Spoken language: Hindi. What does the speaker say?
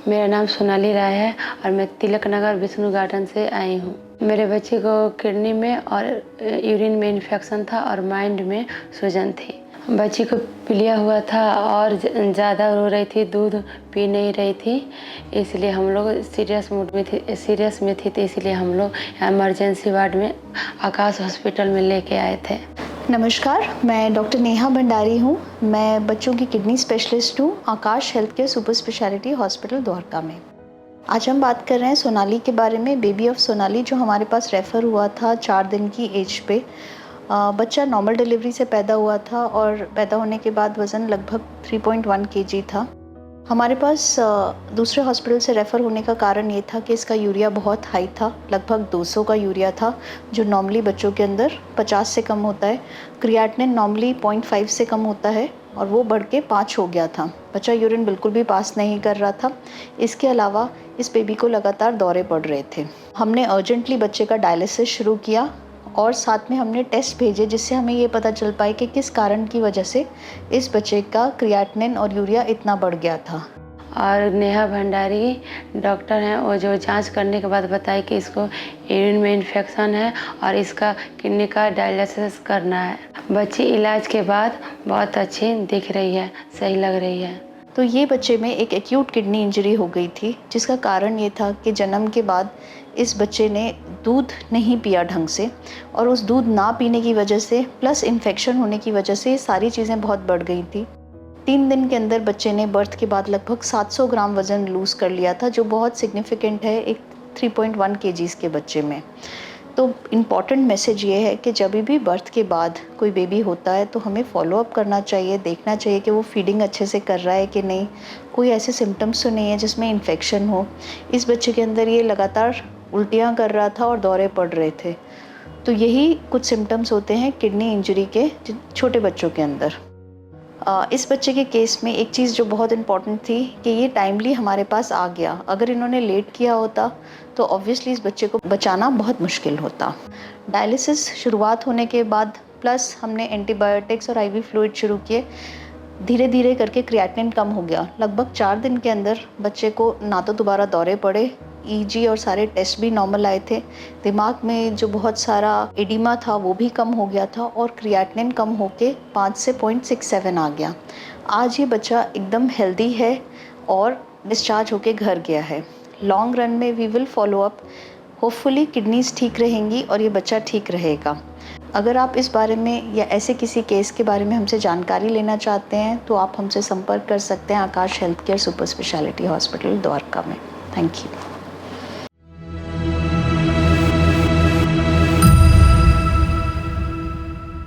मेरा नाम सोनाली राय है और मैं तिलक नगर विष्णु गार्डन से आई हूँ। मेरे बच्चे को किडनी में और यूरिन में इन्फेक्शन था और माइंड में सूजन थी। बच्ची को पीलिया हुआ था और ज़्यादा रो रही थी, दूध पी नहीं रही थी, इसलिए हम लोग सीरियस में थी तो इसलिए हम लोग इमरजेंसी वार्ड में आकाश हॉस्पिटल में लेके आए थे। नमस्कार, मैं डॉक्टर नेहा भंडारी हूँ। मैं बच्चों की किडनी स्पेशलिस्ट हूँ Aakash health care super speciality hospital Dwarka में। आज हम बात कर रहे हैं सोनाली के बारे में, बेबी ऑफ सोनाली, जो हमारे पास रेफ़र हुआ था 4 दिन की एज पे। बच्चा नॉर्मल डिलीवरी से पैदा हुआ था और पैदा होने के बाद वज़न लगभग 3.1 kg था। हमारे पास दूसरे हॉस्पिटल से रेफ़र होने का कारण ये था कि इसका यूरिया बहुत हाई था, लगभग 200 का यूरिया था, जो नॉर्मली बच्चों के अंदर 50 से कम होता है। क्रिएटिनिन नॉर्मली 0.5 से कम होता है और वो बढ़ के 5 हो गया था। बच्चा यूरिन बिल्कुल भी पास नहीं कर रहा था। इसके अलावा इस बेबी को लगातार दौरे पड़ रहे थे। हमने अर्जेंटली बच्चे का डायलिसिस शुरू किया और साथ में हमने टेस्ट भेजे जिससे हमें ये पता चल पाए कि किस कारण की वजह से इस बच्चे का क्रिएटिनिन और यूरिया इतना बढ़ गया था। और नेहा भंडारी डॉक्टर हैं, वो जो जांच करने के बाद बताई कि इसको यूरिन में इन्फेक्शन है और इसका किडनी का डायलिसिस करना है। बच्ची इलाज के बाद बहुत अच्छी दिख रही है, सही लग रही है। तो ये बच्चे में एक एक्यूट किडनी इंजरी हो गई थी, जिसका कारण ये था कि जन्म के बाद इस बच्चे ने दूध नहीं पिया ढंग से और उस दूध ना पीने की वजह से प्लस इन्फेक्शन होने की वजह से ये सारी चीज़ें बहुत बढ़ गई थी। 3 दिन के अंदर बच्चे ने बर्थ के बाद लगभग 700 ग्राम वज़न लूज़ कर लिया था, जो बहुत सिग्निफिकेंट है एक 3.1 kg के बच्चे में। तो इम्पॉर्टेंट मैसेज ये है कि जब भी बर्थ के बाद कोई बेबी होता है तो हमें फॉलोअप करना चाहिए, देखना चाहिए कि वो फीडिंग अच्छे से कर रहा है कि नहीं, कोई ऐसे सिम्टम्स तो नहीं है जिसमें इन्फेक्शन हो। इस बच्चे के अंदर ये लगातार उल्टियाँ कर रहा था और दौरे पड़ रहे थे। तो यही कुछ सिम्टम्स होते हैं किडनी इंजरी के छोटे बच्चों के अंदर। इस बच्चे के केस में एक चीज़ जो बहुत इम्पॉर्टेंट थी कि ये टाइमली हमारे पास आ गया। अगर इन्होंने लेट किया होता तो ऑब्वियसली इस बच्चे को बचाना बहुत मुश्किल होता। डायलिसिस शुरुआत होने के बाद प्लस हमने एंटीबायोटिक्स और आईवी फ्लूइड शुरू किए। धीरे धीरे करके क्रिएटिनिन कम हो गया। लगभग 4 दिन के अंदर बच्चे को ना तो दोबारा दौरे पड़े, ईजी और सारे टेस्ट भी नॉर्मल आए थे। दिमाग में जो बहुत सारा एडिमा था वो भी कम हो गया था और क्रिएटिनिन कम होके 5 से 0.67 आ गया। आज ये बच्चा एकदम हेल्दी है और डिस्चार्ज होके घर गया है। लॉन्ग रन में we will follow up. Hopefully kidneys ठीक रहेंगी और ये बच्चा ठीक रहेगा। अगर आप इस बारे में या ऐसे किसी केस के बारे में हमसे जानकारी लेना चाहते हैं तो आप हमसे संपर्क कर सकते हैं Aakash health care super speciality hospital Dwarka में। Thank you.